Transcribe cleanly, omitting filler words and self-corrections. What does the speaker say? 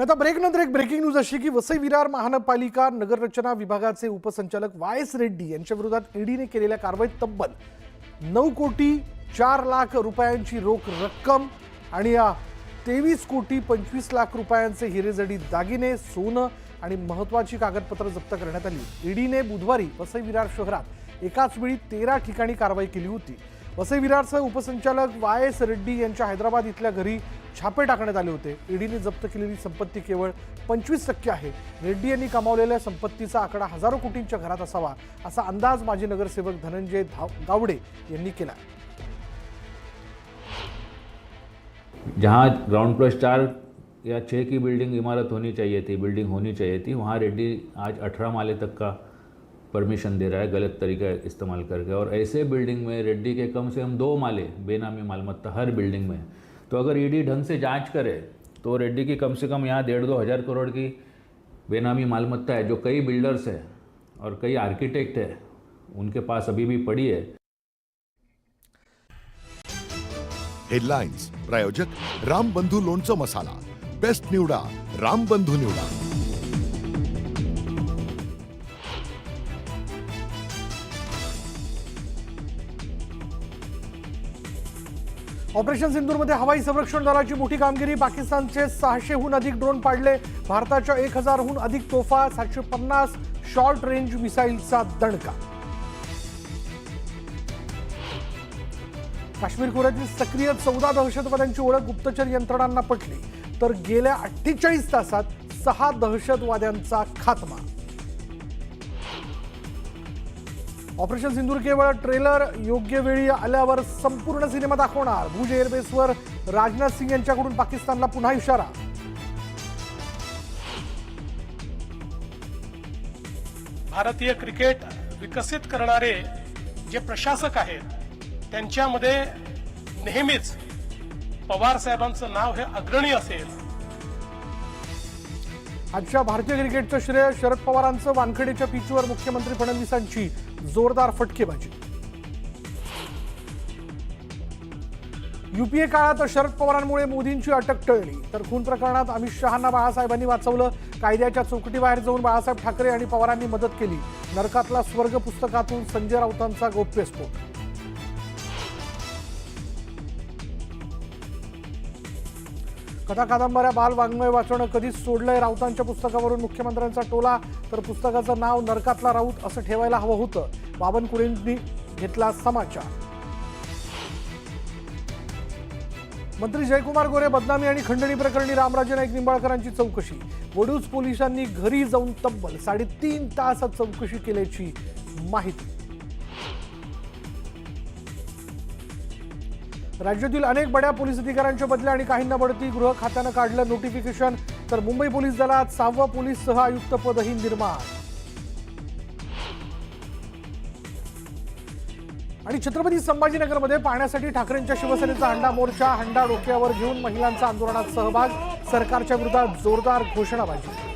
आणि आता ब्रेक नंतर एक ब्रेकिंग न्यूज अशी की वसई विरार महानगरपालिका नगररचना विभागाचे उपसंचालक वाय.एस. रेड्डी यांच्या विरोधात ईडीने केलेल्या कारवाईत तब्बल 9,04,00,000 रुपयांची रोख रक्कम आणि 23,25,00,000 रुपयांचे हिरेजडित दागिने, सोनं आणि महत्त्वाची कागदपत्र जप्त करण्यात आली। ईडीने बुधवारी वसई विरार शहरात एकाच वेळी 13 ठिकाणी कारवाई केली होती। वसई विरारचे उपसंचालक वाय.एस. रेड्डी यांच्या हैदराबाद इथल्या घरी छापे टाकण्यात आले होते। ईडीने जप्त केलेली संपत्ती केवळ 25% आहे। रेड्डी यांनी कमावलेल्या संपत्तीचा आकडा हजारो कोटींच्या घरात असावा असा अंदाज माजी नगरसेवक धनंजय गावडे यांनी केला। जहाँ ग्राउंड प्लस 4 या 6 की बिल्डिंग इमारत होनी चाहिए थी, बिल्डिंग होनी चाहिए थी, वहाँ रेड्डी आज 18 माले तक का परमिशन दे रहा है गलत तरीका इस्तेमाल करके। और ऐसे बिल्डिंग में रेड्डी के कम से कम 2 माले बेनामी मालमत्ता हर बिल्डिंग में। तो अगर ईडी ढंग से जांच करे तो रेड्डी की कम से कम यहाँ 1.5-2 हज़ार करोड़ की बेनामी मालमत्ता है, जो कई बिल्डर्स है और कई आर्किटेक्ट है उनके पास अभी भी पड़ी है। हेडलाइन्स प्रायोजक रामबंधू लोणचं मसाला, बेस्ट निवडा रामबंधू निवडा। ऑपरेशन सिंदूरमध्ये हवाई संरक्षण दलाची मोठी कामगिरी। पाकिस्तानचे 600हून अधिक ड्रोन पाडले। भारताच्या 1000हून अधिक तोफा, 750 शॉर्ट रेंज मिसाईलचा दणका। काश्मीर खोऱ्यातील सक्रिय 14 दहशतवाद्यांची ओळख गुप्तचर यंत्रणांना पटली, तर गेल्या 48 तासात 6 दहशतवाद्यांचा खात्मा। ऑपरेशन सिंदूर केवळ ट्रेलर, योग्य वेळी आल्यावर संपूर्ण सिनेमा दाखवणार। भुज एअरबेसवर राजनाथ सिंग यांच्याकडून पाकिस्तानला पुन्हा इशारा। भारतीय क्रिकेट विकसित करणारे जे प्रशासक आहेत त्यांच्यामध्ये नेहमीच पवार साहेबांचं नाव हे अग्रणी असेल। आजच्या भारतीय क्रिकेटचं श्रेय शरद पवारांचं। वानखेडेच्या पिचवर मुख्यमंत्री फडणवीसांची जोरदार फटकेबाजी। यूपीए काळात शरद पवारांमुळे मोदींची अटक टळली, तर खून प्रकरणात अमित शहांना बाळासाहेबांनी वाचवलं। कायद्याच्या चौकटीबाहेर जाऊन बाळासाहेब ठाकरे आणि पवारांनी मदत केली। नरकातला स्वर्ग पुस्तकातून संजय राऊतांचा गौप्यस्फोट। कथा कादंबऱ्या बाल वाङ्मय वाचणं कधीच सोडलंय। राऊतांच्या पुस्तकावरून मुख्यमंत्र्यांचा टोला, तर पुस्तकाचं नाव नरकातला राऊत असं ठेवायला हवं होतं। बावनकुळेंनी घेतला समाचार। मंत्री जयकुमार गोरे बदनामी आणि खंडणी प्रकरणी रामराजे नाईक निंबाळकरांची चौकशी। वडूज पोलिसांनी घरी जाऊन तब्बल 3.5 तास चौकशी केल्याची माहिती। राज्यातील अनेक बड्या पोलीस अधिकाऱ्यांच्या बदल्या आणि काहींना बढती। गृह खात्यानं काढलं नोटिफिकेशन, तर मुंबई पोलीस दलात 6वं पोलीस सह आयुक्त पदही निर्माण। आणि छत्रपती संभाजीनगरमध्ये पाहण्यासाठी ठाकरेंच्या शिवसेनेचा हंडा मोर्चा। हंडा डोक्यावर घेऊन महिलांचा आंदोलनात सहभाग। सरकारच्या विरोधात जोरदार घोषणाबाजी।